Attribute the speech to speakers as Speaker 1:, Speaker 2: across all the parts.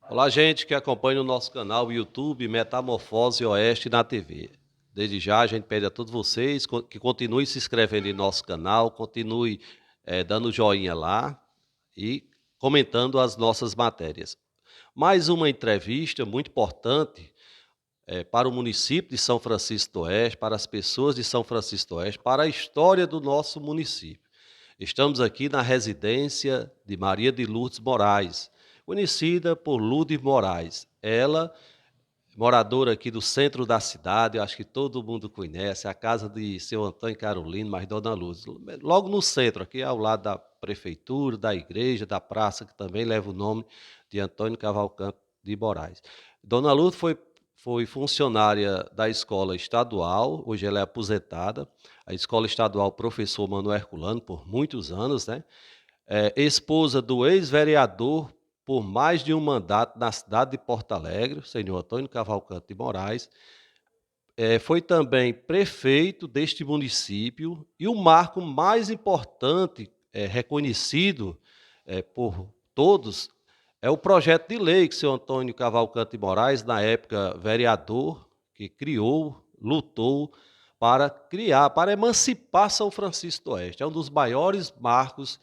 Speaker 1: Olá, gente que acompanha o nosso canal YouTube Metamorfose Oeste na TV. Desde já, a gente pede a todos vocês que continuem se inscrevendo em nosso canal, continue dando joinha lá e comentando as nossas matérias. Mais uma entrevista muito importante para o município de São Francisco do Oeste, para as pessoas de São Francisco do Oeste, para a história do nosso município. Estamos aqui na residência de Maria de Lourdes Moraes, conhecida por Lourdes Moraes. Ela, moradora aqui do centro da cidade, eu acho que todo mundo conhece, a casa de seu Antônio Carolino, mas Dona Lourdes, logo no centro, aqui ao lado da prefeitura, da igreja, da praça, que também leva o nome de Antônio Cavalcante de Moraes. Dona Lourdes foi funcionária da escola estadual, hoje ela é aposentada, a escola estadual Professor Manuel Herculano, por muitos anos, né? Esposa do ex-vereador por mais de um mandato na cidade de Porto Alegre, o senhor Antônio Cavalcante de Moraes. Foi também prefeito deste município e o marco mais importante, reconhecido por todos, é o projeto de lei que o senhor Antônio Cavalcante de Moraes, na época vereador, que criou, lutou para criar, para emancipar São Francisco do Oeste. É um dos maiores marcos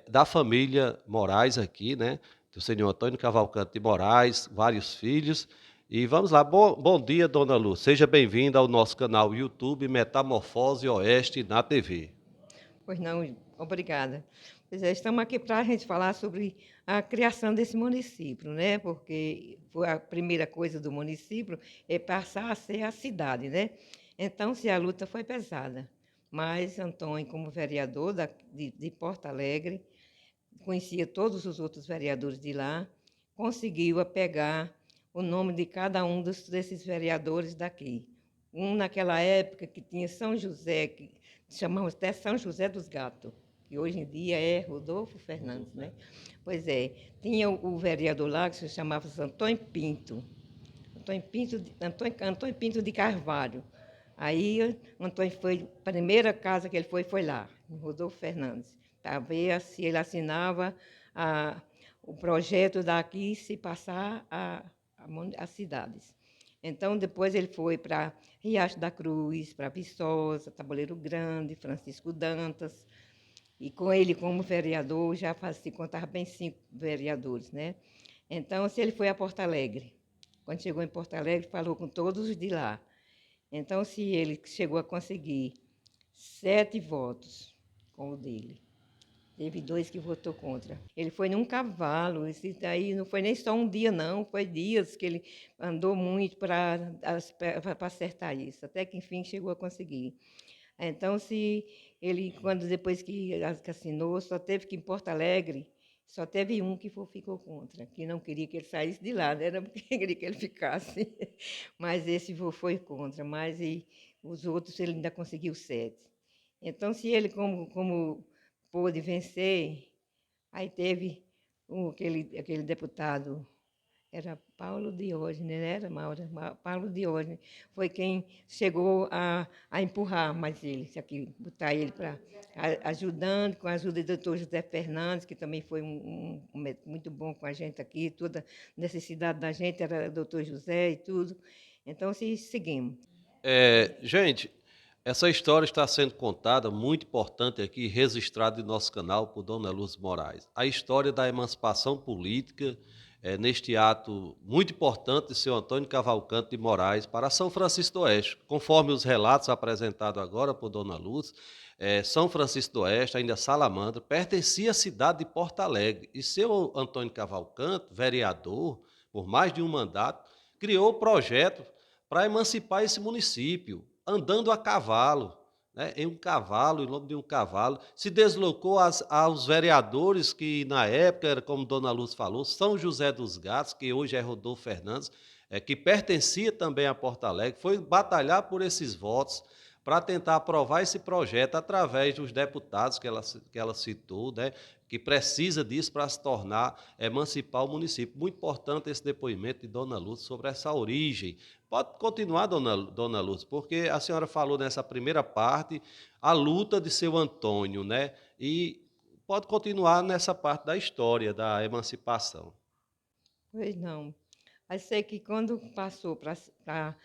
Speaker 1: da família Moraes aqui, né? Do senhor Antônio Cavalcante de Moraes, vários filhos. E vamos lá, bom dia, dona Lu. Seja bem-vinda ao nosso canal YouTube Metamorfose Oeste na TV.
Speaker 2: Pois não, obrigada. Pois é, estamos aqui para a gente falar sobre a criação desse município, né? Porque foi a primeira coisa do município é passar a ser a cidade, né? Então, se a luta foi pesada, mas Antônio, como vereador de Porto Alegre, conhecia todos os outros vereadores de lá, conseguiu pegar o nome de cada um desses vereadores daqui. Um naquela época que tinha São José, que chamamos até São José dos Gatos, que hoje em dia é Rodolfo Fernandes, né? Pois é, tinha o vereador lá que se chamava Antônio Pinto, Antônio Pinto de Carvalho. Aí, Antônio foi, a primeira casa que ele foi lá, no Rodolfo Fernandes, para ver se ele assinava a, o projeto daqui se passar a cidades. Então, depois ele foi para Riacho da Cruz, para Viçosa, Taboleiro Grande, Francisco Dantas, e com ele como vereador, já se contava bem 5 vereadores, né? Então, se ele foi a Porto Alegre, quando chegou em Porto Alegre, falou com todos os de lá. Então, se ele chegou a conseguir 7 votos com o dele, teve 2 que votou contra. Ele foi num cavalo, esse daí não foi nem só um dia, não, foi dias que ele andou muito para acertar isso, até que enfim chegou a conseguir. Então, se ele, quando depois que assinou, só teve que em Porto Alegre, só teve um que ficou contra, que não queria que ele saísse de lá, né? Era porque queria que ele ficasse. Mas esse foi contra, mas os outros ele ainda conseguiu 7. Então, se ele, como pôde vencer, aí teve aquele deputado era Paulo Diógenes, né? Era Maura, Paulo Diógenes. Foi quem chegou a empurrar mais ele, aqui, botar ele para ajudando, com a ajuda do doutor José Fernandes, que também foi um médico muito bom com a gente aqui, toda necessidade da gente era o doutor José e tudo. Então, se seguimos.
Speaker 1: Gente, essa história está sendo contada, muito importante aqui, registrada em nosso canal por Dona Luz Moraes. A história da emancipação política, neste ato muito importante de seu Antônio Cavalcante de Moraes para São Francisco do Oeste. Conforme os relatos apresentados agora por Dona Luz, São Francisco do Oeste, ainda Salamandra, pertencia à cidade de Porto Alegre. E seu Antônio Cavalcante, vereador, por mais de um mandato, criou o projeto para emancipar esse município, andando a cavalo, né, em um cavalo, em nome de um cavalo, se deslocou aos vereadores que, na época, era como Dona Luz falou, São José dos Gatos, que hoje é Rodolfo Fernandes, que pertencia também a Porto Alegre, foi batalhar por esses votos para tentar aprovar esse projeto através dos deputados que ela citou, né, que precisa disso para se tornar, emancipar o município. Muito importante esse depoimento de Dona Luz sobre essa origem. Pode continuar, dona Luz, porque a senhora falou nessa primeira parte a luta de seu Antônio, né? E pode continuar nessa parte da história da emancipação.
Speaker 2: Pois não. Aí sei que quando passou para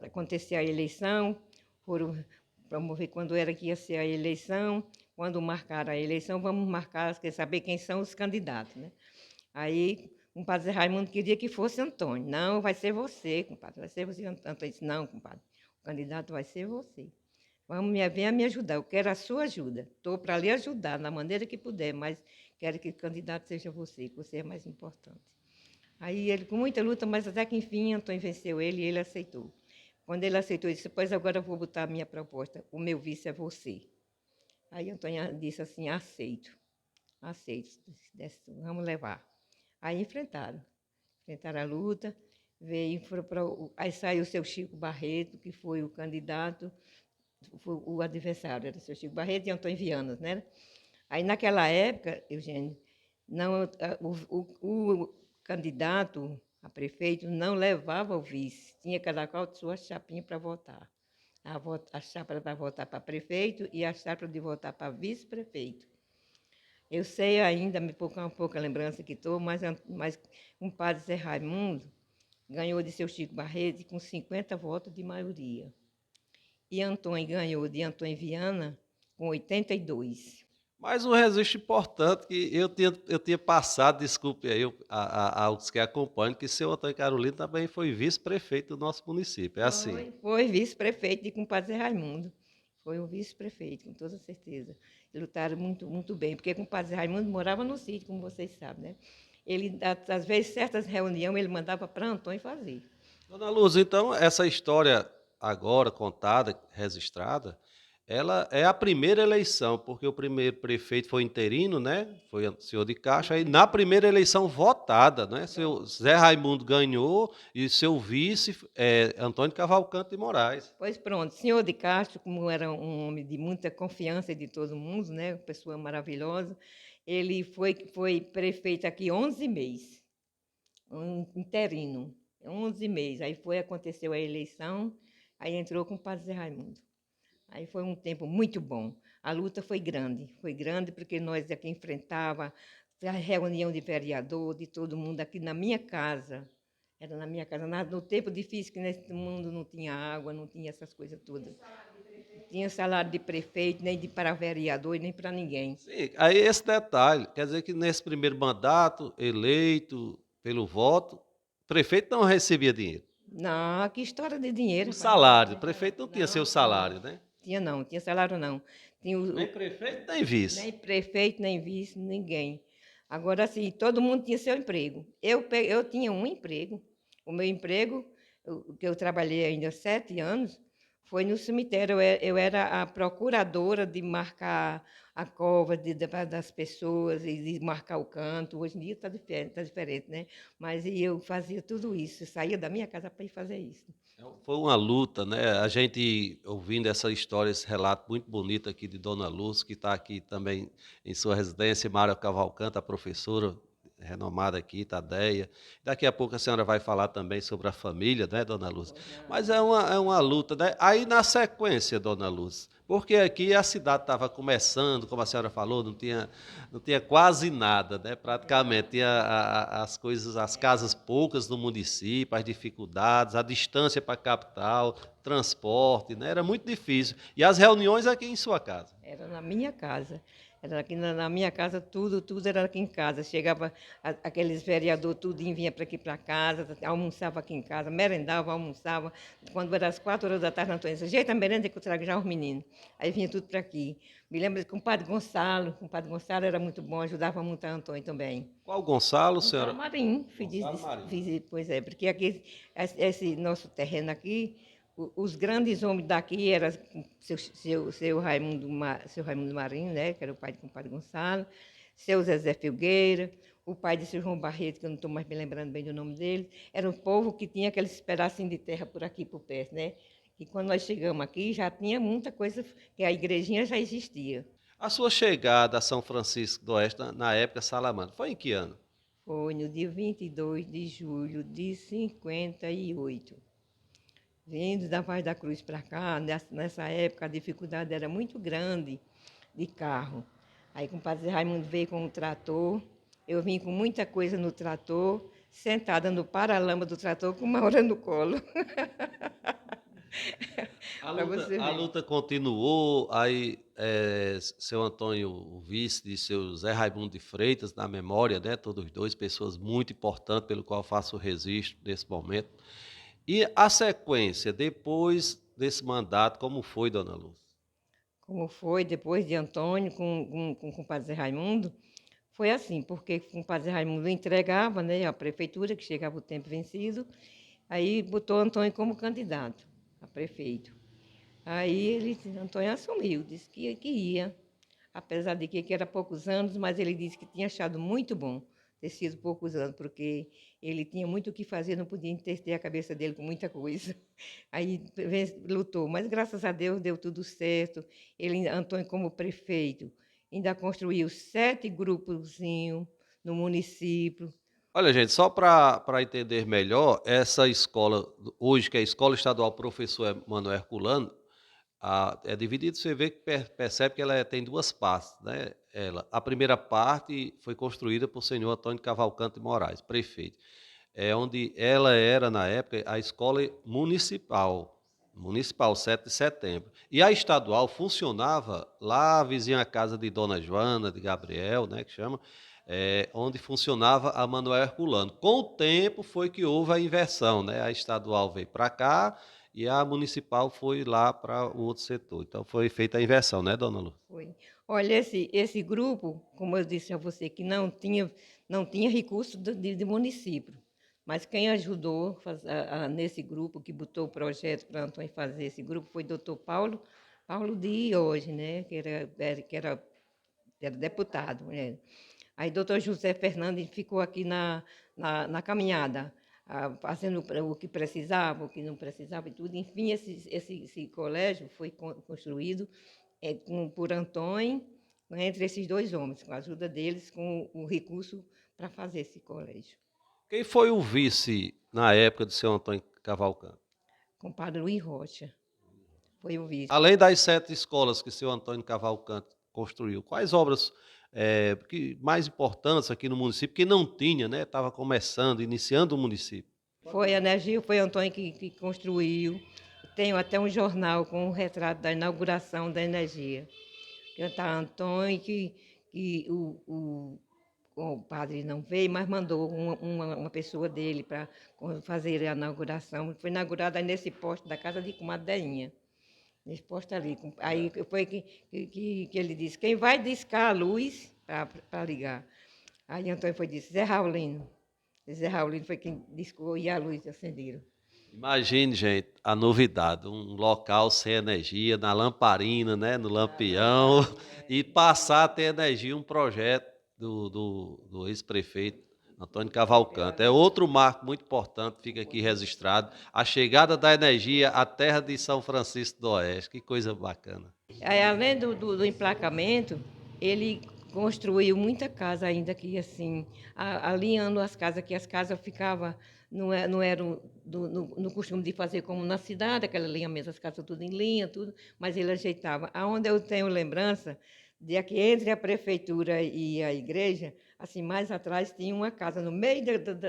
Speaker 2: acontecer a eleição, foram promover quando era que ia ser a eleição, quando marcaram a eleição, vamos marcar, quer saber quem são os candidatos, né? Aí o padre Raimundo queria que fosse Antônio. Não, vai ser você, compadre, vai ser você. Antônio disse, não, compadre, o candidato vai ser você. Venha me ajudar, eu quero a sua ajuda. Estou para lhe ajudar da maneira que puder, mas quero que o candidato seja você, que você é mais importante. Aí ele, com muita luta, mas até que enfim, Antônio venceu ele e ele aceitou. Quando ele aceitou, ele disse, pois agora eu vou botar a minha proposta, o meu vice é você. Aí Antônio disse assim, aceito, vamos levar. Aí enfrentaram a luta, aí saiu o seu Chico Barreto, que foi o candidato, foi o adversário, era o seu Chico Barreto e Antônio Vianas, né? Aí naquela época, Eugênio, não, o candidato a prefeito não levava o vice, tinha cada qual de sua chapinha para votar. A chapa para votar para prefeito e a chapa de votar para vice-prefeito. Eu sei ainda, me pouca lembrança que estou, mas um padre Zé Raimundo ganhou de seu Chico Barreto com 50 votos de maioria. E Antônio ganhou de Antônio Viana com 82.
Speaker 1: Mas um registro importante que eu tinha passado, desculpe aí aos que acompanham, que seu Antônio Carolino também foi vice-prefeito do nosso município. É assim.
Speaker 2: Foi vice-prefeito de compadre Zé Raimundo. Foi o vice-prefeito, com toda certeza. E lutaram muito, muito bem, porque o compadre Zé Raimundo morava no sítio, como vocês sabem, né? Ele, às vezes, certas reuniões, ele mandava para Antônio fazer.
Speaker 1: Dona Luz, então, essa história agora contada, registrada, ela é a primeira eleição, porque o primeiro prefeito foi interino, né? Foi o senhor de Castro, aí na primeira eleição votada, né? Seu Zé Raimundo ganhou e seu vice Antônio Cavalcante de Moraes.
Speaker 2: Pois pronto, senhor de Castro, como era um homem de muita confiança de todo mundo, né? Uma pessoa maravilhosa, ele foi prefeito aqui 11 meses, um interino, 11 meses. Aí aconteceu a eleição, aí entrou com o padre Zé Raimundo. Aí foi um tempo muito bom. A luta foi grande porque nós aqui enfrentava a reunião de vereador, de todo mundo aqui na minha casa. Era na minha casa, no tempo difícil que nesse mundo não tinha água, não tinha essas coisas todas. Não tinha salário de prefeito, nem para vereador, nem para ninguém.
Speaker 1: Sim, aí esse detalhe, quer dizer que nesse primeiro mandato, eleito pelo voto, o prefeito não recebia dinheiro.
Speaker 2: Não, que história de dinheiro,
Speaker 1: O
Speaker 2: rapaz.
Speaker 1: salário, o prefeito não tinha seu
Speaker 2: Não,
Speaker 1: salário, né?
Speaker 2: tinha salário não. Tinha
Speaker 1: Nem prefeito, nem vice.
Speaker 2: nem prefeito, nem vice, ninguém. Agora, assim, todo mundo tinha seu emprego. Eu tinha um emprego. O meu emprego, que eu trabalhei ainda 7 anos, foi no cemitério. Eu era a procuradora de marcar a cova das pessoas e de marcar o canto. Hoje em dia está diferente, né? Mas eu fazia tudo isso. Eu saía da minha casa para ir fazer isso.
Speaker 1: Foi uma luta, né? A gente ouvindo essa história, esse relato muito bonito aqui de Dona Luz, que está aqui também em sua residência, Mário Cavalcante, a professora renomada aqui, Tadeia. Daqui a pouco a senhora vai falar também sobre a família, né, Dona Luz? Mas é uma luta, né? Aí na sequência, Dona Luz, porque aqui a cidade estava começando, como a senhora falou, não tinha quase nada, né? Praticamente tinha as coisas, as casas poucas no município, as dificuldades, a distância para a capital, transporte, né? Era muito difícil. E as reuniões aqui em sua casa.
Speaker 2: Era na minha casa. Era aqui na minha casa, tudo era aqui em casa. Chegava aqueles vereadores, tudinho vinha para aqui para casa, almoçava aqui em casa, merendava, almoçava. Quando era às 4 horas da tarde, Antônio disse, jeito a merenda que eu trago já os meninos. Aí vinha tudo para aqui. Me lembro que o padre Gonçalo era muito bom, ajudava muito a Antônio também.
Speaker 1: Qual Gonçalo,
Speaker 2: Gonçalo
Speaker 1: senhora?
Speaker 2: Marim,
Speaker 1: Gonçalo Marinho.
Speaker 2: pois é, porque aqui, esse nosso terreno aqui, os grandes homens daqui eram seu Raimundo Marinho, né, que era o pai do compadre Gonçalo, seu Zezé Filgueira, o pai de seu João Barreto, que eu não estou mais me lembrando bem do nome dele, era um povo que tinha aqueles pedacinhos de terra por aqui, por perto, né? E quando nós chegamos aqui, já tinha muita coisa, que a igrejinha já existia.
Speaker 1: A sua chegada a São Francisco do Oeste, na época Salamandra, foi em que ano?
Speaker 2: Foi no dia 22 de julho de 58. Vindo da Paz da Cruz para cá, nessa época a dificuldade era muito grande de carro. Aí com o padre Raimundo veio com um trator, Eu vim com muita coisa no trator, sentada no paralama do trator com uma hora no colo,
Speaker 1: A
Speaker 2: para
Speaker 1: luta,
Speaker 2: você
Speaker 1: a
Speaker 2: ver.
Speaker 1: luta continuou, aí seu Antônio, o vice de seu Zé Raimundo de Freitas, na memória, né, todos dois, pessoas muito importantes, pelo qual faço o registro nesse momento. E a sequência, depois desse mandato, como foi, dona Lúcia?
Speaker 2: Como foi depois de Antônio com o padre Zé Raimundo, foi assim, porque com o padre Zé Raimundo entregava, né, a prefeitura, que chegava o tempo vencido, aí botou Antônio como candidato a prefeito. Aí Antônio assumiu, disse que ia, apesar de que era poucos anos, mas ele disse que tinha achado muito bom ter sido poucos anos, porque ele tinha muito o que fazer, não podia enterter a cabeça dele com muita coisa. Aí lutou, mas graças a Deus deu tudo certo. Ele, Antônio, como prefeito, ainda construiu 7 grupozinhos no município.
Speaker 1: Olha, gente, só para entender melhor, essa escola, hoje, que é a Escola Estadual Professor Manuel Herculano, é dividido, você vê que percebe que ela tem duas partes, né? A primeira parte foi construída por senhor Antônio Cavalcante Moraes, prefeito. É onde ela era, na época, a escola municipal 7 de setembro. E a estadual funcionava lá, vizinha à casa de Dona Joana, de Gabriel, né, que chama, onde funcionava a Manuel Herculano. Com o tempo foi que houve a inversão, né? A estadual veio para cá e a municipal foi lá para o outro setor. Então foi feita a inversão, né, dona Lu?
Speaker 2: Foi. Olha, esse grupo, como eu disse a você, que não tinha recurso de município, mas quem ajudou nesse grupo, que botou o projeto para Antônio fazer esse grupo, foi o doutor Paulo Dias, né, que era deputado. Né? Aí doutor José Fernandes ficou aqui na caminhada, fazendo o que precisava, o que não precisava e tudo. Enfim, esse colégio foi construído por Antônio, né, entre esses dois homens, com a ajuda deles, com o recurso para fazer esse colégio.
Speaker 1: Quem foi o vice na época do seu Antônio Cavalcante?
Speaker 2: Com o padre Luiz Rocha, foi o vice.
Speaker 1: Além das 7 escolas que seu Antônio Cavalcante construiu, quais obras mais importantes aqui no município, que não tinha, né? Estava começando, iniciando o município?
Speaker 2: Foi a Energia, foi Antônio que construiu. Tenho até um jornal com um retrato da inauguração da Energia. Cantar Antônio, que o padre não veio, mas mandou uma pessoa dele para fazer a inauguração. Foi inaugurada nesse posto da casa de comadre Deinha, nesse posto ali. Aí foi que ele disse, quem vai discar a luz para ligar? Aí Antônio foi disse, Zé Raulino. Zé Raulino foi quem discou e a luz acenderam.
Speaker 1: Imagine, gente, a novidade, um local sem energia, na lamparina, né, no lampião, e passar a ter energia, um projeto do ex-prefeito Antônio Cavalcante. É outro marco muito importante, fica aqui registrado, a chegada da energia à terra de São Francisco do Oeste, que coisa bacana.
Speaker 2: Aí, além do emplacamento, ele construiu muita casa ainda que assim, alinhando as casas, que as casas ficavam, não eram no costume de fazer como na cidade, aquela linha mesmo, as casas tudo em linha, tudo, mas ele ajeitava. Aonde eu tenho lembrança de que entre a prefeitura e a igreja, assim, mais atrás tinha uma casa no meio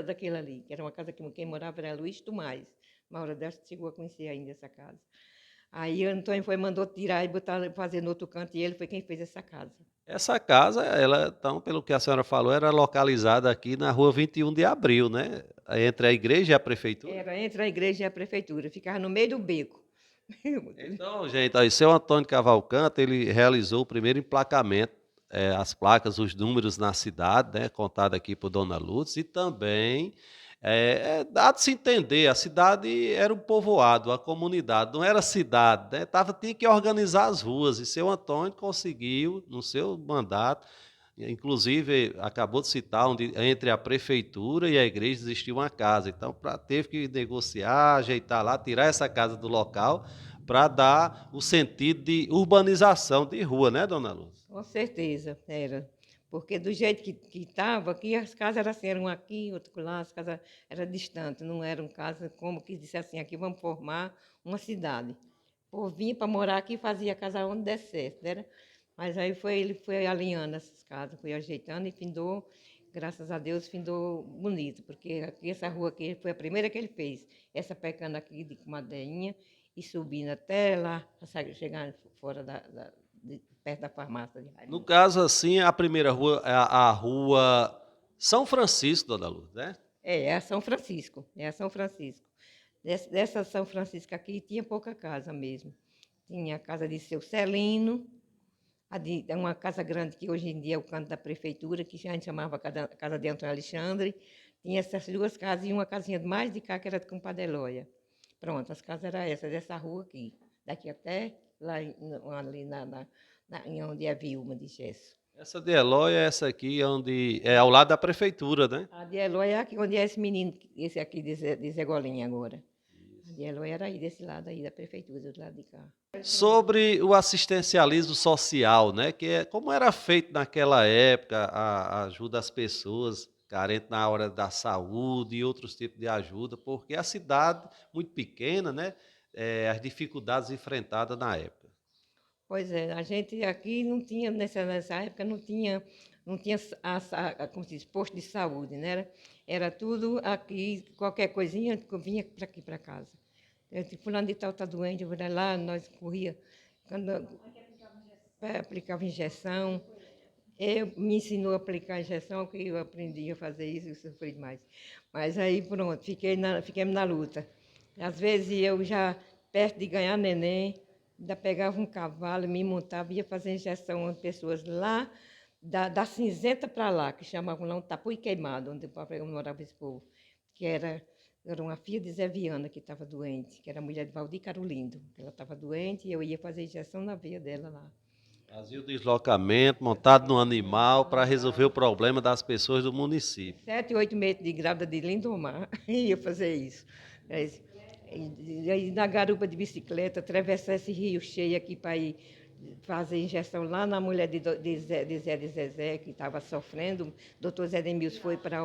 Speaker 2: daquela ali, que era uma casa que quem morava era Luiz Tomás. Uma hora dessa chegou a conhecer ainda essa casa. Aí Antônio mandou tirar e botar, fazer no outro canto, e ele foi quem fez essa casa.
Speaker 1: Essa casa, ela, então, pelo que a senhora falou, era localizada aqui na rua 21 de Abril, né? Entre a igreja e a prefeitura.
Speaker 2: Era entre a igreja e a prefeitura, ficava no meio do beco.
Speaker 1: Então, gente, aí, seu Antônio Cavalcante, ele realizou o primeiro emplacamento, as placas, os números na cidade, né, contado aqui por Dona Lutz, e também, dado-se entender, a cidade era um povoado, a comunidade, não era cidade, né, tinha que organizar as ruas, e seu Antônio conseguiu, no seu mandato, inclusive, acabou de citar, onde entre a prefeitura e a igreja existia uma casa. Então, teve que negociar, ajeitar lá, tirar essa casa do local para dar o sentido de urbanização de rua, né, dona Luz?
Speaker 2: Com certeza, era. Porque do jeito que estava, aqui as casas eram assim, eram aqui, outro lá, as casas eram distantes, não eram casas como que disse assim, aqui vamos formar uma cidade. O povo vinha para morar aqui e fazia casa onde desse certo, né? Mas aí ele foi alinhando essas casas, foi ajeitando e findou graças a Deus, findou bonito, porque aqui, essa rua aqui foi a primeira que ele fez. Essa pecando aqui de madeinha e subindo até lá, chegar fora perto da farmácia de
Speaker 1: No
Speaker 2: Raimundo.
Speaker 1: caso, assim, a primeira rua é a rua São Francisco, dona Luz, né?
Speaker 2: É a São Francisco, é a São Francisco. Dessa São Francisco aqui tinha pouca casa mesmo. Tinha a casa de seu Celino, é uma casa grande que hoje em dia é o canto da prefeitura, que a gente chamava Casa de Antônio Alexandre. Tinha essas duas casas e uma casinha mais de cá que era de Compadre Eloia. Pronto, as casas eram essas, dessa rua aqui. Daqui até lá ali em onde é a Viúma de Gesso.
Speaker 1: Essa de Eloy é essa aqui, onde é ao lado da prefeitura, né?
Speaker 2: A de Eloia é aqui onde é esse menino, esse aqui de Zé Golinha agora. A de Eloia era aí, desse lado aí da prefeitura, do lado de cá.
Speaker 1: Sobre o assistencialismo social, né? Como era feito naquela época a ajuda às pessoas carentes na hora da saúde e outros tipos de ajuda, porque a cidade muito pequena, né? As dificuldades enfrentadas na época.
Speaker 2: Pois é, a gente aqui não tinha, nessa época, não tinha como se diz, posto de saúde, né? Era tudo aqui, qualquer coisinha vinha para aqui para casa. Eu disse, fulano de tal está doente, eu vou lá, nós corria, quando aplicava injeção. Me ensinou a aplicar injeção, que eu aprendi a fazer isso e sofri demais. Mas aí pronto, fiquemos na luta. Às vezes eu já, perto de ganhar neném, ainda pegava um cavalo, me montava, ia fazer injeção em pessoas lá, da Cinzenta para lá, que chamavam lá um Tapuí Queimado, onde morava esse povo, que era uma filha de Zé Viana que estava doente, que era mulher de Valdir Carolindo. Ela estava doente e eu ia fazer injeção na veia dela lá.
Speaker 1: Fazia o deslocamento montado no animal para resolver o problema das pessoas do município.
Speaker 2: 7, 8 meses de grávida de Lindomar, ia fazer isso. E aí, na garupa de bicicleta, atravessar esse rio cheio aqui para ir fazer injeção lá na mulher de Zezé, que estava sofrendo. O doutor Zé Demils foi para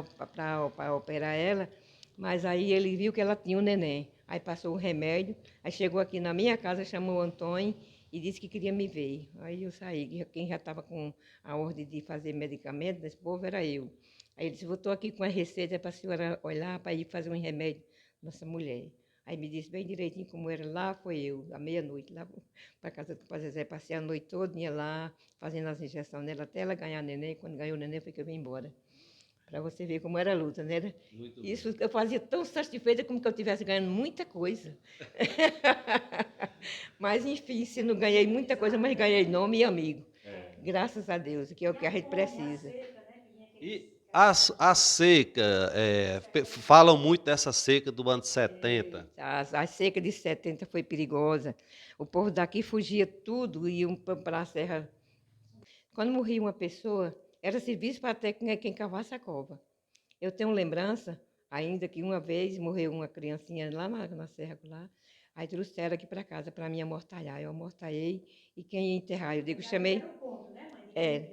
Speaker 2: operar ela, mas aí ele viu que ela tinha um neném. Aí passou o remédio, aí chegou aqui na minha casa, chamou o Antônio e disse que queria me ver. Aí eu saí, quem já estava com a ordem de fazer medicamento desse povo era eu. Aí ele disse, eu estou aqui com a receita para a senhora olhar, para ir fazer um remédio nessa mulher. Aí me disse bem direitinho como era lá, foi eu, à meia-noite, lá para a casa do Pai Zezé, passei a noite toda, ia lá, fazendo as injeções nela, até ela ganhar neném. Quando ganhou o neném, foi que eu vim embora. Para você ver como era a luta, né? Isso eu fazia tão satisfeita como que eu estivesse ganhando muita coisa. Mas, enfim, se não ganhei muita coisa, mas ganhei nome e amigo. Graças a Deus, que é o que a gente precisa.
Speaker 1: E a seca, falam muito dessa seca do ano 70.
Speaker 2: A seca de 70 foi perigosa. O povo daqui fugia tudo, iam para a serra. Quando morria uma pessoa, era serviço para até quem cavasse a cova. Eu tenho lembrança, ainda que uma vez morreu uma criancinha lá na serra, lá, aí trouxeram aqui para casa para mim amortalhar. Eu amortalhei e quem ia enterrar? Eu digo, chamei.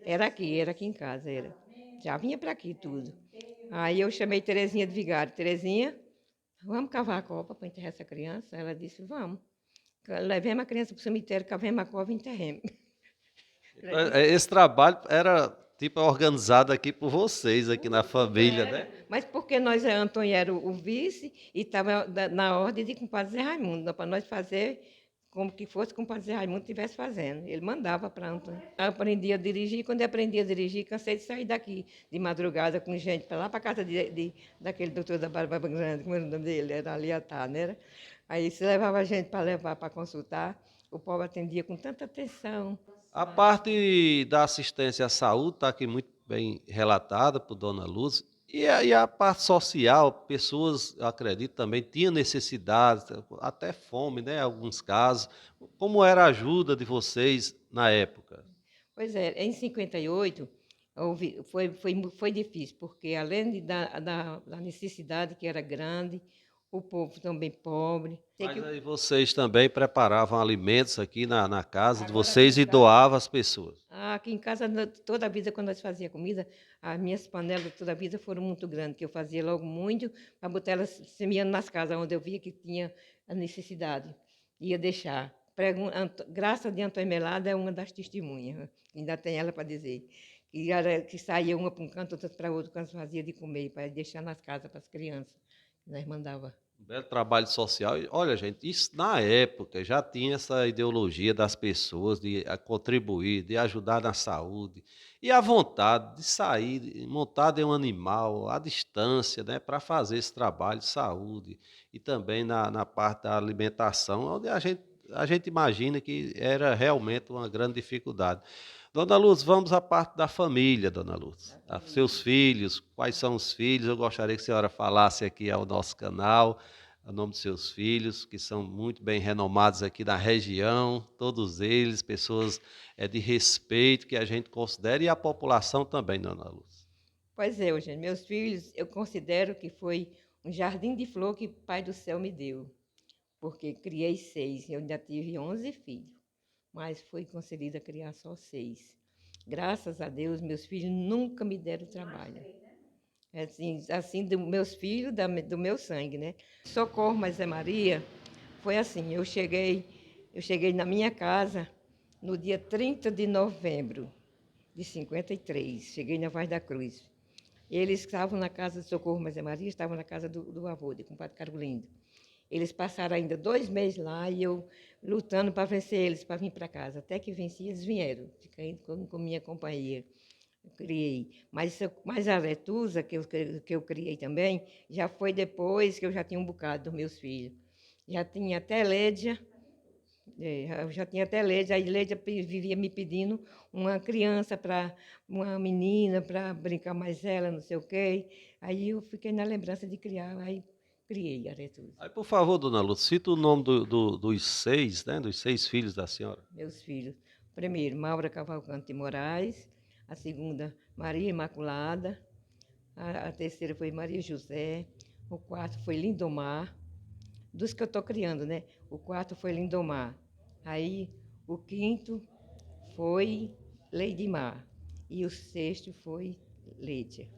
Speaker 2: Era aqui em casa, era. Já vinha para aqui tudo. Aí eu chamei Terezinha de Vigário. Terezinha, vamos cavar a copa para enterrar essa criança? Ela disse, vamos. Levemos a criança para o cemitério, cavemos a cova e enterremos.
Speaker 1: Esse trabalho era tipo organizado aqui por vocês, aqui na família, né?
Speaker 2: Mas porque nós, Antônio era o vice e estava na ordem de compadre Zé Raimundo, para nós fazer como que fosse com o compadre Zé Raimundo estivesse fazendo. Ele mandava para Antônio. Eu aprendi a dirigir, quando eu aprendi a dirigir, cansei de sair daqui de madrugada com gente para lá, para casa daquele doutor da Barba Grande, como era o nome dele, era Aliatá, né? Aí se levava a gente para levar para consultar, o povo atendia com tanta atenção.
Speaker 1: A parte da assistência à saúde está aqui muito bem relatada por Dona Luz. E a parte social, pessoas, eu acredito, também tinham necessidades, até fome, né? Em alguns casos. Como era a ajuda de vocês na época?
Speaker 2: Pois é, em 58 foi difícil, porque além da necessidade que era grande, o povo também pobre.
Speaker 1: Mas aí vocês também preparavam alimentos aqui na casa de vocês e doavam às pessoas.
Speaker 2: Aqui em casa, toda a vida, quando nós fazíamos comida, as minhas panelas toda a vida foram muito grandes, que eu fazia logo muito, para botar elas semeando nas casas, onde eu via que tinha a necessidade. Ia deixar. Graça de Antônio Melado é uma das testemunhas, ainda tem ela para dizer. que saía uma para um canto, outra para outro, quando fazia de comer, para deixar nas casas para as crianças. Nós mandava.
Speaker 1: Um belo trabalho social. E, olha, gente, isso na época já tinha essa ideologia das pessoas de contribuir, de ajudar na saúde, e a vontade de sair, montado em um animal, à distância, né, para fazer esse trabalho de saúde, e também na parte da alimentação, onde a gente imagina que era realmente uma grande dificuldade. Dona Luz, vamos à parte da família, Dona Luz.
Speaker 2: Da
Speaker 1: Seus
Speaker 2: família.
Speaker 1: filhos, quais são os filhos? Eu gostaria que a senhora falasse aqui ao nosso canal, o nome dos seus filhos, que são muito bem renomados aqui na região, todos eles, pessoas de respeito que a gente considera, e a população também, Dona Luz.
Speaker 2: Pois é, Eugênio, meus filhos, eu considero que foi um jardim de flor que o Pai do Céu me deu, porque criei 6, eu ainda tive 11 filhos, mas fui concedida a criar só 6. Graças a Deus, meus filhos nunca me deram trabalho. Assim dos meus filhos, do meu sangue, né? Socorro, mas Zé Maria, foi assim, eu cheguei na minha casa no dia 30 de novembro de 53, cheguei na Vaz da Cruz. Eles estavam na casa de Socorro Maria Maria, estavam na casa do avô, de compadre Carolindo. Eles passaram ainda 2 meses lá e eu lutando para vencer eles, para vir para casa. Até que venci, eles vieram, fiquei com minha companhia. Eu criei. Mas a Retusa, que eu criei também, já foi depois que eu já tinha um bocado dos meus filhos. Já tinha até Lédia, eu já tinha até Lédia, aí Lédia vivia me pedindo uma criança para uma menina para brincar mais ela, não sei o quê. Aí eu fiquei na lembrança de criar, aí criei a Aretusa.
Speaker 1: Aí, por favor, Dona Luz, cita o nome dos 6, né, dos 6 filhos da senhora.
Speaker 2: Meus filhos. Primeiro, Maura Cavalcante de Moraes. A segunda, Maria Imaculada. A terceira foi Maria José. O quarto foi Lindomar. Dos que eu estou criando, né? O quarto foi Lindomar. Aí, o quinto foi Leidimar. E o sexto foi Lídia.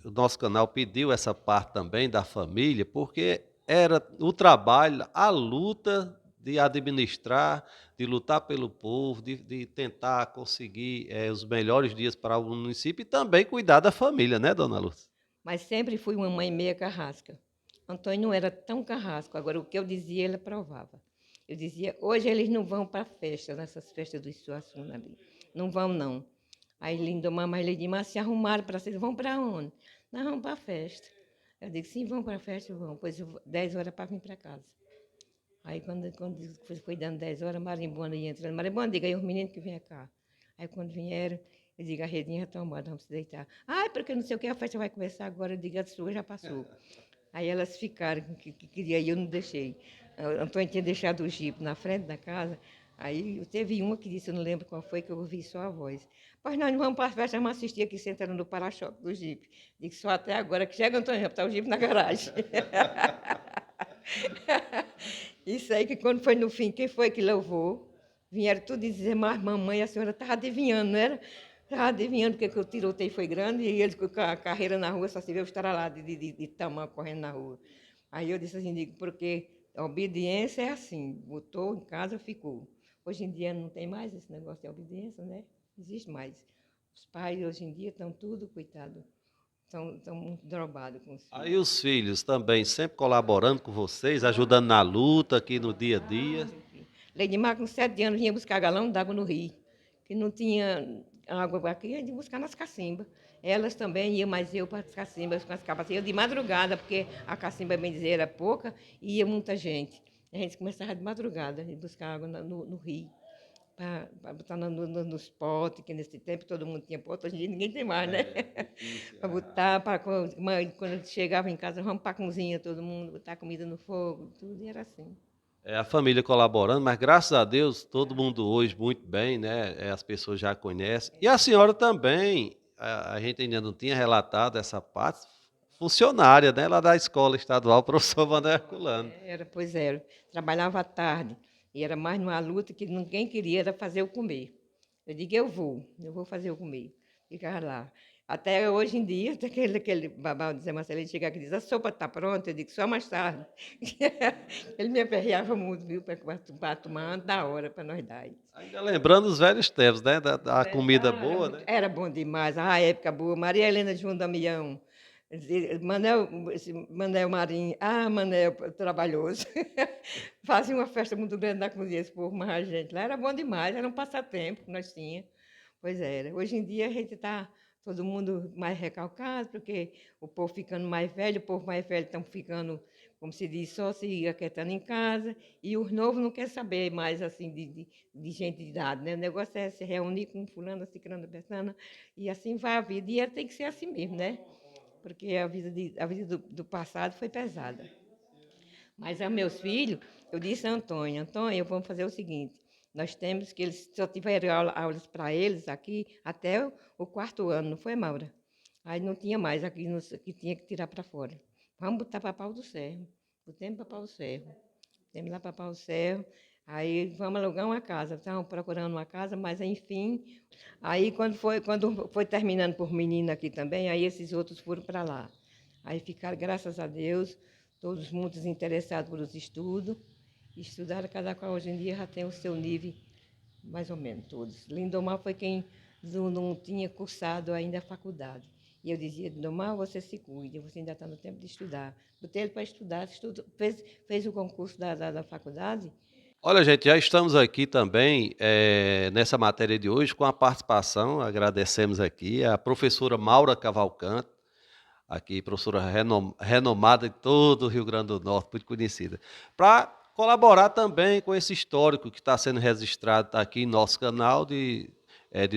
Speaker 1: O nosso canal pediu essa parte também da família, porque era o trabalho, a luta de administrar, de lutar pelo povo, de tentar conseguir os melhores dias para o município e também cuidar da família, né, Dona Lúcia?
Speaker 2: Mas sempre fui uma mãe meia carrasca. Antônio não era tão carrasco, agora o que eu dizia, ele aprovava. Eu dizia, hoje eles não vão para a festa, nessas festas do Suassuna ali. Não vão, não. Aí Lindomar mais Leidimar se arrumaram para vocês, vão para onde? Nós vamos para a festa. Eu digo, sim, vão para a festa, vão. Pois 10 horas para vir para casa. Aí quando foi dando 10 horas, Marimbona ia entrando. Marimbona, diga aí os meninos que vêm cá. Aí quando vieram, eu digo, a redinha já está arrumada, vamos se deitar. Ah, porque não sei o que, a festa vai começar agora. Eu digo, a sua já passou. Aí elas ficaram, que queria ir, eu não deixei. O Antônio tinha deixado o jipe na frente da casa. Aí teve uma que disse, eu não lembro qual foi, que eu ouvi só a voz. Pois nós não vamos para a festa, vamos assistir aqui sentando no para-choque do jipe. Digo, só até agora que chega, Antônio, já está o jipe na garagem. Isso aí que quando foi no fim, quem foi que louvou? Vieram tudo dizer, mas mamãe, a senhora estava adivinhando, não era? Estava adivinhando porque o tiroteio foi grande e eles com a carreira na rua só se vê os lá de tamanho correndo na rua. Aí eu disse assim, digo, porque a obediência é assim, botou em casa, ficou. Hoje em dia não tem mais esse negócio de obediência, né? Não existe mais. Os pais hoje em dia estão tudo, coitado, estão muito drogados com os
Speaker 1: Aí
Speaker 2: filhos.
Speaker 1: os filhos também sempre colaborando com vocês, ajudando na luta aqui no dia a dia.
Speaker 2: Meu filho. Leidimar, com 7 anos, vinha buscar galão d'água no rio, que não tinha água aqui, ia de buscar nas cacimbas. Elas também iam, mas eu para as cacimbas, com as capas, eu de madrugada, porque a cacimba, bem dizer, era pouca, e ia muita gente. A gente começava de madrugada, a buscar água no rio, para botar nos potes, que nesse tempo todo mundo tinha pote, hoje em dia ninguém tem mais, né? Para botar, quando chegava em casa, vamos para a cozinha, todo mundo, botar comida no fogo, tudo, e era assim.
Speaker 1: A família colaborando, mas graças a Deus todo mundo hoje muito bem, né? As pessoas já conhecem. E a senhora também, a gente ainda não tinha relatado essa parte, funcionária, né? Lá da escola estadual, professor Wander Herculano.
Speaker 2: Era, pois era. Trabalhava à tarde. E era mais numa luta que ninguém queria, era fazer eu comer. Eu digo, eu vou fazer eu comer. Ficava lá. Até hoje em dia, tem aquele babau de Zé Marcelo, ele chega aqui e diz, a sopa está pronta? Eu digo, só mais tarde. Ele me aperreava muito, viu, para tomar antes da hora, para nós dar.
Speaker 1: Ainda lembrando os velhos tempos, né? Da comida
Speaker 2: Era,
Speaker 1: boa, né?
Speaker 2: era bom demais, a época boa. Maria Helena João Damião, Manel, Manel Marinho, Manel trabalhoso. Fazia uma festa muito grande na cozinha, esse povo, mas a gente lá era bom demais, era um passatempo que nós tínhamos. Pois era. Hoje em dia a gente está todo mundo mais recalcado, porque o povo ficando mais velho, o povo mais velho estão ficando, como se diz, só se aquietando em casa, e os novos não querem saber mais assim de gente de idade, né? O negócio é se reunir com fulano, ciclano, betana, e assim vai a vida. E tem que ser assim mesmo, né? Porque a vida do passado foi pesada. Mas a meus filhos, eu disse a Antônio, Antônio, vamos fazer o seguinte, nós temos que eles só tiveram aulas para eles aqui até o quarto ano, não foi, Maura? Aí não tinha mais aqui, que tinha que tirar para fora. Vamos botar para Pau do Cerro. Botemos para Pau do Cerro. Temos lá para Pau do Cerro. Aí vamos alugar uma casa. Estavam procurando uma casa, mas enfim. Aí quando foi terminando por menina aqui também, aí esses outros foram para lá. Aí ficaram, graças a Deus, todos muito interessados pelos estudos. Estudaram, cada qual hoje em dia já tem o seu nível, mais ou menos, todos. Lindomar foi quem não tinha cursado ainda a faculdade. E eu dizia, Lindomar, você se cuide, você ainda está no tempo de estudar. Botei ele para estudar, fez o concurso da faculdade.
Speaker 1: Olha, gente, já estamos aqui também nessa matéria de hoje com a participação, agradecemos aqui a professora Maura Cavalcante, aqui, professora renomada em todo o Rio Grande do Norte, muito conhecida, para colaborar também com esse histórico que está sendo registrado aqui em nosso canal de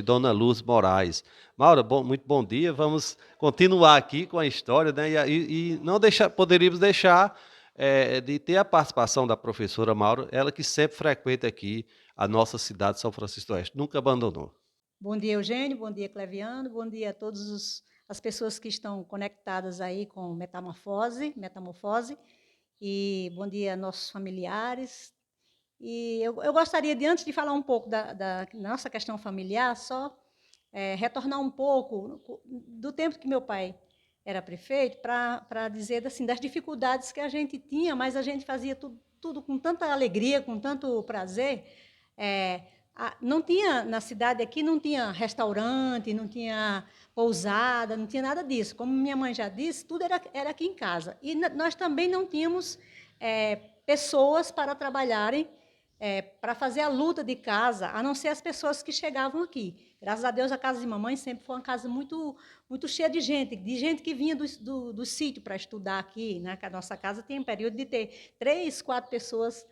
Speaker 1: Dona Luz Moraes. Maura, muito bom dia, vamos continuar aqui com a história, né? E não poderíamos deixar de ter a participação da professora Maura, ela que sempre frequenta aqui a nossa cidade de São Francisco do Oeste, nunca abandonou.
Speaker 3: Bom dia, Eugênio, bom dia, Cleviano, bom dia a todas as pessoas que estão conectadas aí com Metamorfose, e bom dia a nossos familiares. E eu gostaria, antes de falar um pouco da nossa questão familiar, só retornar um pouco do tempo que meu pai era prefeito, para dizer assim, das dificuldades que a gente tinha, mas a gente fazia tudo com tanta alegria, com tanto prazer. Não tinha, na cidade aqui, não tinha restaurante, não tinha pousada, não tinha nada disso. Como minha mãe já disse, tudo era aqui em casa. E nós também não tínhamos pessoas para trabalharem, para fazer a luta de casa, a não ser as pessoas que chegavam aqui. Graças a Deus, a casa de mamãe sempre foi uma casa muito, muito cheia de gente que vinha do sítio para estudar aqui, né? Que a nossa casa tinha um período de ter 3, 4 pessoas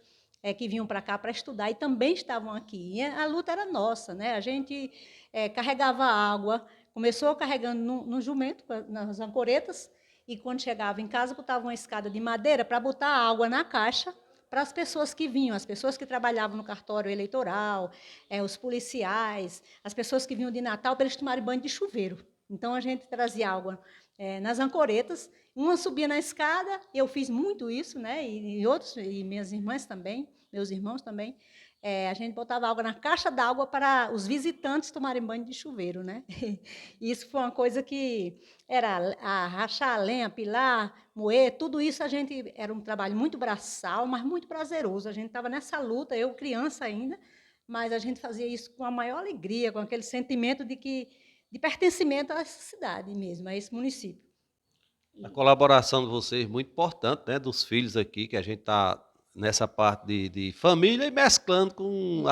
Speaker 3: que vinham para cá para estudar e também estavam aqui. E a luta era nossa, né? A gente carregava água, começou carregando no jumento, nas ancoretas, e quando chegava em casa, botava uma escada de madeira para botar água na caixa para as pessoas que vinham, as pessoas que trabalhavam no cartório eleitoral, os policiais, as pessoas que vinham de Natal, para eles tomarem banho de chuveiro. Então, a gente trazia água nas ancoretas, uma subia na escada, eu fiz muito isso, né? E outros, e minhas irmãs também, meus irmãos também, a gente botava água na caixa d'água para os visitantes tomarem banho de chuveiro, né? E isso foi uma coisa que era rachar a lenha, pilar, moer, tudo isso era um trabalho muito braçal, mas muito prazeroso. A gente estava nessa luta, eu criança ainda, mas a gente fazia isso com a maior alegria, com aquele sentimento de pertencimento a essa cidade mesmo, a esse município.
Speaker 1: A colaboração de vocês é muito importante, né? Dos filhos aqui, que a gente está nessa parte de família e mesclando com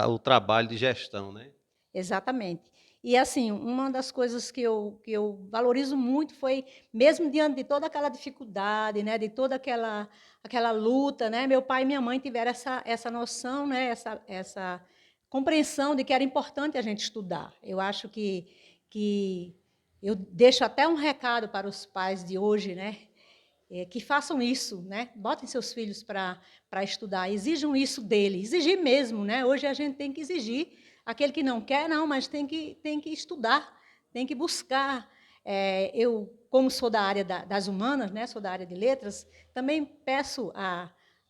Speaker 1: o trabalho de gestão, né?
Speaker 3: Exatamente. E, assim, uma das coisas que eu valorizo muito foi, mesmo diante de toda aquela dificuldade, né, de toda aquela luta, né, meu pai e minha mãe tiveram essa noção, né, essa compreensão de que era importante a gente estudar. Eu acho que eu deixo até um recado para os pais de hoje, né, que façam isso, né, botem seus filhos para estudar, exijam isso dele, exigir mesmo, né, hoje a gente tem que exigir. Aquele que não quer, não, mas tem que estudar, tem que buscar. Eu, como sou da área das humanas, né, sou da área de letras, também peço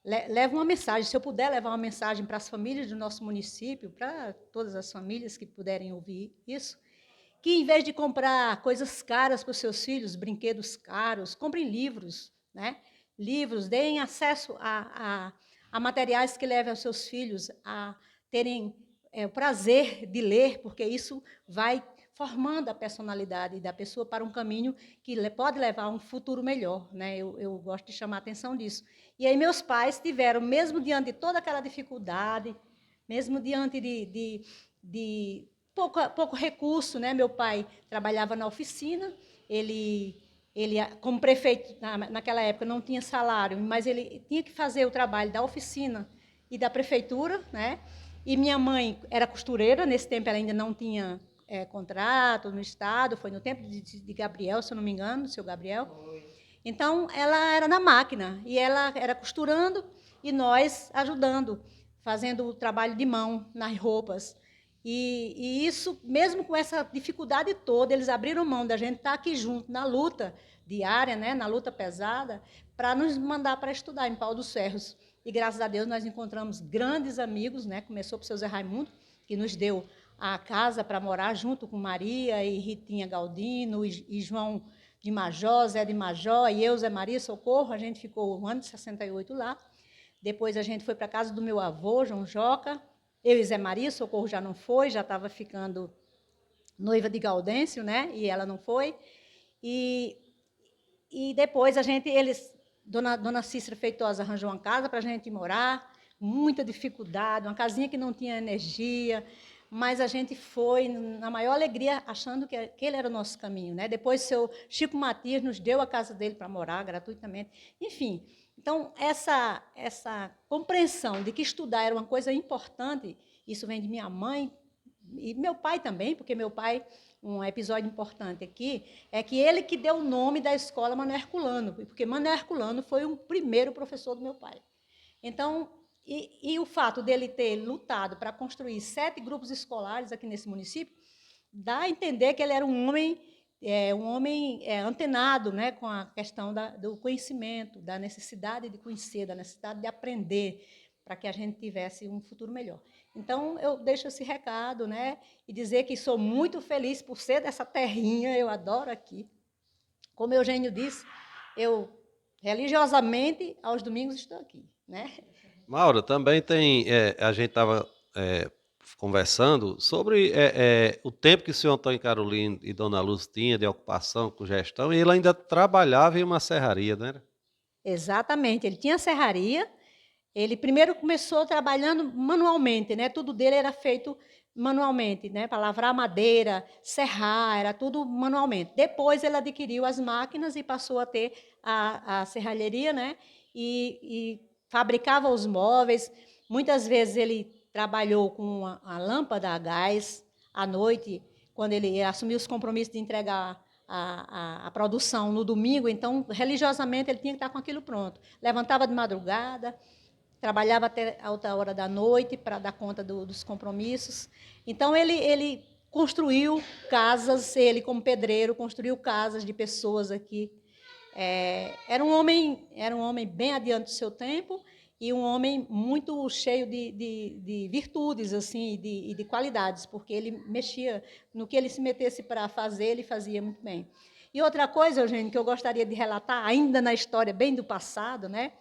Speaker 3: levo uma mensagem, se eu puder levar uma mensagem para as famílias do nosso município, para todas as famílias que puderem ouvir isso, que, em vez de comprar coisas caras para os seus filhos, brinquedos caros, comprem livros, né? Livros, deem acesso a materiais que levem os seus filhos a terem o prazer de ler, porque isso vai formando a personalidade da pessoa para um caminho que pode levar a um futuro melhor, né? Eu gosto de chamar a atenção disso. E aí meus pais tiveram, mesmo diante de toda aquela dificuldade, mesmo diante de pouco recurso, né? Meu pai trabalhava na oficina, ele como prefeito, naquela época, não tinha salário, mas ele tinha que fazer o trabalho da oficina e da prefeitura, né? E minha mãe era costureira, nesse tempo ela ainda não tinha contrato no Estado, foi no tempo de Gabriel, se eu não me engano, do seu Gabriel. Então, ela era na máquina, e ela era costurando, e nós ajudando, fazendo o trabalho de mão nas roupas. E isso, mesmo com essa dificuldade toda, eles abriram mão da gente estar aqui junto na luta diária, né, na luta pesada, para nos mandar para estudar em Pau dos Ferros. E, graças a Deus, nós encontramos grandes amigos, né, começou por seu Zé Raimundo, que nos deu a casa para morar junto com Maria e Ritinha Galdino e João de Majó, Zé de Majó, e eu, Zé Maria Socorro. A gente ficou o ano de 68 lá. Depois a gente foi para a casa do meu avô, João Joca. Eu e Zé Maria Socorro já não foi, já estava ficando noiva de Gaudêncio, né? E ela não foi. E depois Dona Cícera Feitosa arranjou uma casa para a gente morar, muita dificuldade, uma casinha que não tinha energia, mas a gente foi na maior alegria, achando que aquele era o nosso caminho, né? Depois, seu Chico Matias nos deu a casa dele para morar gratuitamente. Enfim, então, essa compreensão de que estudar era uma coisa importante, isso vem de minha mãe e meu pai também, porque meu pai, um episódio importante aqui, é que ele que deu o nome da escola Manuel Herculano, porque Manuel Herculano foi o primeiro professor do meu pai. Então, e o fato dele ter lutado para construir 7 grupos escolares aqui nesse município, dá a entender que ele era um homem antenado, né, com a questão do conhecimento, da necessidade de conhecer, da necessidade de aprender, para que a gente tivesse um futuro melhor. Então, eu deixo esse recado, né, e dizer que sou muito feliz por ser dessa terrinha, eu adoro aqui. Como Eugênio disse, eu religiosamente, aos domingos, estou aqui, né?
Speaker 1: Maura, também tem, a gente estava conversando sobre o tempo que o senhor Antônio Carolino e Dona Luz tinha de ocupação com gestão, e ele ainda trabalhava em uma serraria, não era?
Speaker 3: Exatamente, ele tinha serraria. Ele primeiro começou trabalhando manualmente, né? Tudo dele era feito manualmente, né? Para lavrar madeira, serrar, era tudo manualmente. Depois ele adquiriu as máquinas e passou a ter a serralheria, né? E fabricava os móveis. Muitas vezes ele trabalhou com a lâmpada a gás à noite, quando ele assumiu os compromissos de entregar a produção no domingo. Então, religiosamente, ele tinha que estar com aquilo pronto. Levantava de madrugada, trabalhava até alta hora da noite para dar conta dos compromissos. Então, ele construiu casas, ele, como pedreiro, construiu casas de pessoas aqui. Era um homem bem adiante do seu tempo e um homem muito cheio de virtudes assim, e de qualidades, porque ele mexia no que ele se metesse para fazer, ele fazia muito bem. E outra coisa, Eugênio, que eu gostaria de relatar, ainda na história bem do passado, né?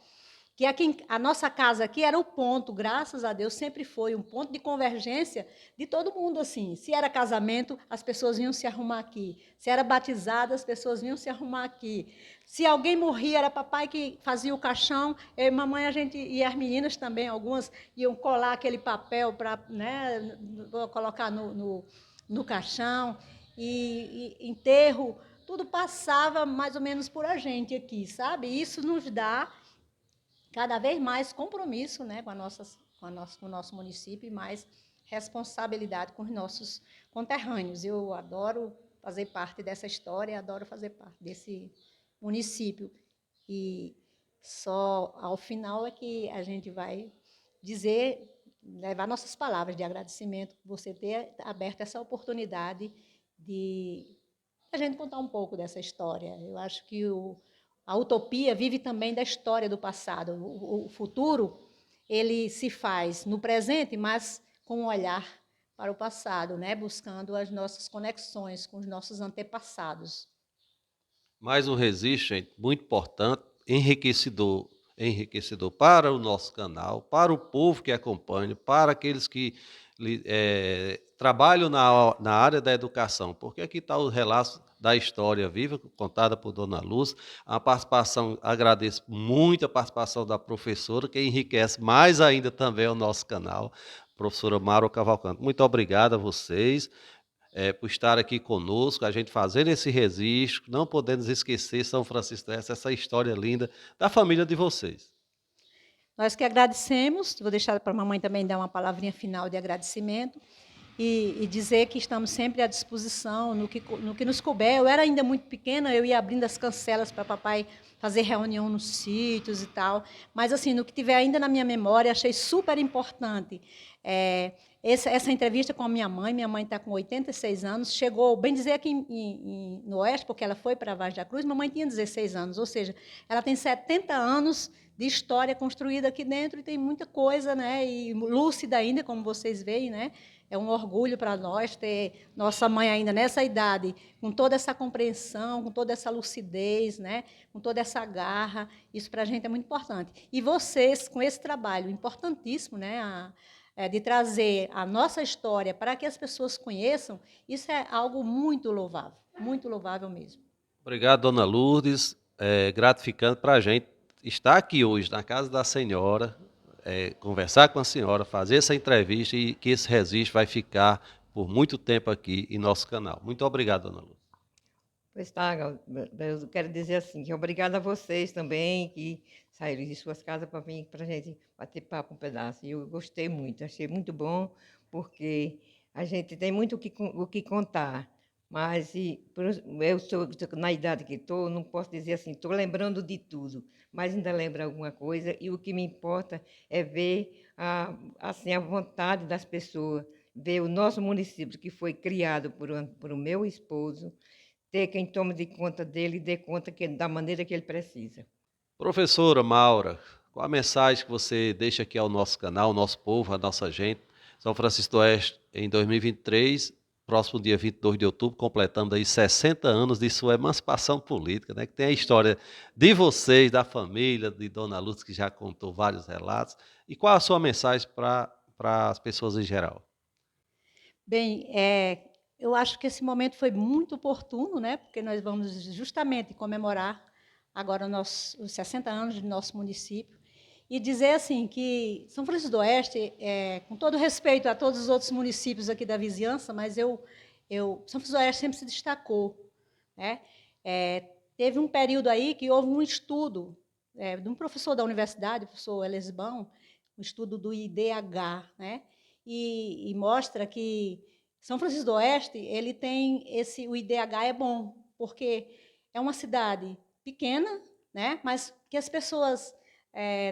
Speaker 3: Que aqui, a nossa casa aqui era o ponto, graças a Deus, sempre foi um ponto de convergência de todo mundo, assim. Se era casamento, as pessoas vinham se arrumar aqui. Se era batizada, as pessoas vinham se arrumar aqui. Se alguém morria, era papai que fazia o caixão, eu e mamãe, e as meninas também, algumas, iam colar aquele papel para, né, colocar no caixão. E enterro, tudo passava mais ou menos por a gente aqui, sabe? Isso nos dá cada vez mais compromisso, né, com o nosso município e mais responsabilidade com os nossos conterrâneos. Eu adoro fazer parte dessa história, adoro fazer parte desse município. E só ao final é que a gente vai dizer, levar nossas palavras de agradecimento por você ter aberto essa oportunidade de a gente contar um pouco dessa história. Eu acho que a utopia vive também da história do passado. O futuro, ele se faz no presente, mas com um olhar para o passado, né? Buscando as nossas conexões com os nossos antepassados.
Speaker 1: Mais um registro, gente, muito importante, enriquecedor para o nosso canal, para o povo que acompanha, para aqueles que trabalham na área da educação, porque aqui está o relato da história viva, contada por Dona Luz. A participação, agradeço muito a participação da professora, que enriquece mais ainda também o nosso canal, professora Mara Cavalcante. Muito obrigado a vocês por estar aqui conosco, a gente fazendo esse registro, não podemos esquecer São Francisco d'Oeste, essa história linda da família de vocês.
Speaker 3: Nós que agradecemos, vou deixar para a mamãe também dar uma palavrinha final de agradecimento, e dizer que estamos sempre à disposição no que nos couber. Eu era ainda muito pequena, eu ia abrindo as cancelas para papai fazer reunião nos sítios e tal, mas assim, no que tiver ainda na minha memória, achei super importante essa entrevista com a minha mãe está com 86 anos, chegou, bem dizer, aqui no Oeste, porque ela foi para a Vaz da Cruz, mamãe tinha 16 anos, ou seja, ela tem 70 anos de história construída aqui dentro e tem muita coisa, né, e lúcida ainda, como vocês veem, né, é um orgulho para nós ter nossa mãe ainda nessa idade, com toda essa compreensão, com toda essa lucidez, né, com toda essa garra, isso para a gente é muito importante. E vocês, com esse trabalho importantíssimo, né, de trazer a nossa história para que as pessoas conheçam, isso é algo muito louvável mesmo.
Speaker 1: Obrigado, Dona Lourdes. É gratificante para a gente estar aqui hoje na casa da senhora, conversar com a senhora, fazer essa entrevista e que esse registro vai ficar por muito tempo aqui em nosso canal. Muito obrigado, Dona Lourdes.
Speaker 2: Pois tá, eu quero dizer assim, que obrigada a vocês também, que saíram de suas casas para vir para a gente bater papo um pedaço. E eu gostei muito, achei muito bom, porque a gente tem muito o que contar, mas eu estou na idade que estou, não posso dizer assim, estou lembrando de tudo, mas ainda lembro alguma coisa, e o que me importa é ver assim, a vontade das pessoas, ver o nosso município, que foi criado por o meu esposo, ter quem tome de conta dele e dê conta da maneira que ele precisa.
Speaker 1: Professora Maura, qual a mensagem que você deixa aqui ao nosso canal, ao nosso povo, à nossa gente? São Francisco do Oeste, em 2023, próximo dia 22 de outubro, completando aí 60 anos de sua emancipação política, né? Que tem a história de vocês, da família, de Dona Luz, que já contou vários relatos. E qual a sua mensagem para as pessoas em geral?
Speaker 3: Bem, eu acho que esse momento foi muito oportuno, né? Porque nós vamos justamente comemorar agora os 60 anos do nosso município, e dizer assim que São Francisco do Oeste, com todo respeito a todos os outros municípios aqui da vizinhança, mas São Francisco do Oeste sempre se destacou, né? Teve um período aí que houve um estudo de um professor da universidade, o professor Elesbão, um estudo do IDH, né? E mostra que São Francisco do Oeste ele tem o IDH é bom, porque é uma cidade pequena, né? Mas que as pessoas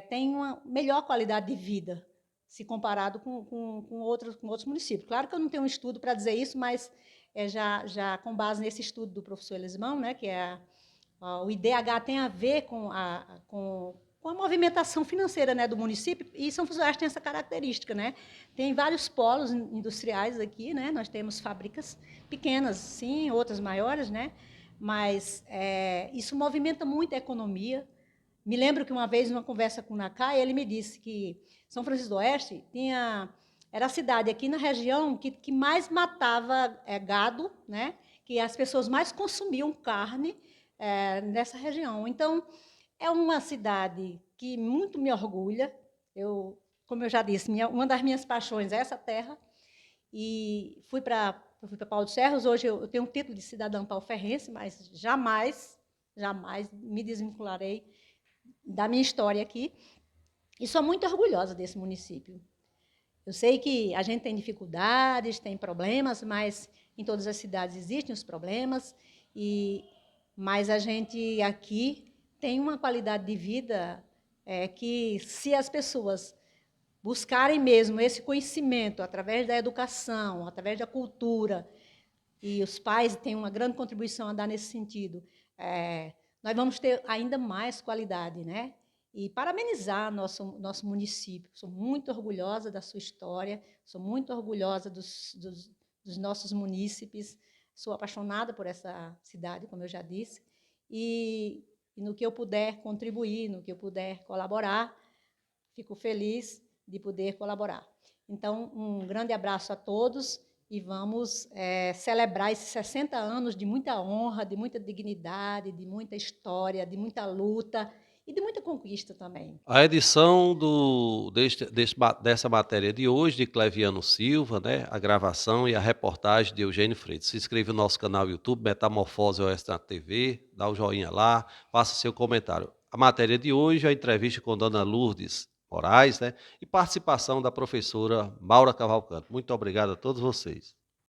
Speaker 3: têm uma melhor qualidade de vida, se comparado com outros municípios. Claro que eu não tenho um estudo para dizer isso, mas já com base nesse estudo do professor Elismão, né, que o IDH tem a ver com a movimentação financeira, né, do município, e São Francisco do Oeste tem essa característica, né? Tem vários polos industriais aqui, né? Nós temos fábricas pequenas, sim, outras maiores, né? Mas isso movimenta muito a economia. Me lembro que uma vez, numa conversa com o Nakai, ele me disse que São Francisco do Oeste era a cidade aqui na região que mais matava gado, né? Que as pessoas mais consumiam carne nessa região. Então, é uma cidade que muito me orgulha. Como eu já disse, uma das minhas paixões é essa terra. E fui para Pau dos Ferros. Hoje eu tenho um título de cidadã pauferrense, mas jamais me desvincularei da minha história aqui. E sou muito orgulhosa desse município. Eu sei que a gente tem dificuldades, tem problemas, mas em todas as cidades existem os problemas, mas a gente aqui tem uma qualidade de vida que, se as pessoas buscarem mesmo esse conhecimento através da educação, através da cultura, e os pais têm uma grande contribuição a dar nesse sentido, nós vamos ter ainda mais qualidade, né? e parabenizar nosso município. Sou muito orgulhosa da sua história, sou muito orgulhosa dos nossos munícipes, sou apaixonada por essa cidade, como eu já disse, e no que eu puder contribuir, no que eu puder colaborar, fico feliz de poder colaborar. Então, um grande abraço a todos e vamos celebrar esses 60 anos de muita honra, de muita dignidade, de muita história, de muita luta e de muita conquista também.
Speaker 1: A edição dessa matéria de hoje, de Cleviano Silva, né? A gravação e a reportagem de Eugênio Freitas. Se inscreva no nosso canal YouTube, Metamorfose Oeste na TV, dá o joinha lá, faça seu comentário. A matéria de hoje é a entrevista com Dona Lourdes Moraes, né? E participação da professora Maura Cavalcante. Muito obrigado a todos vocês.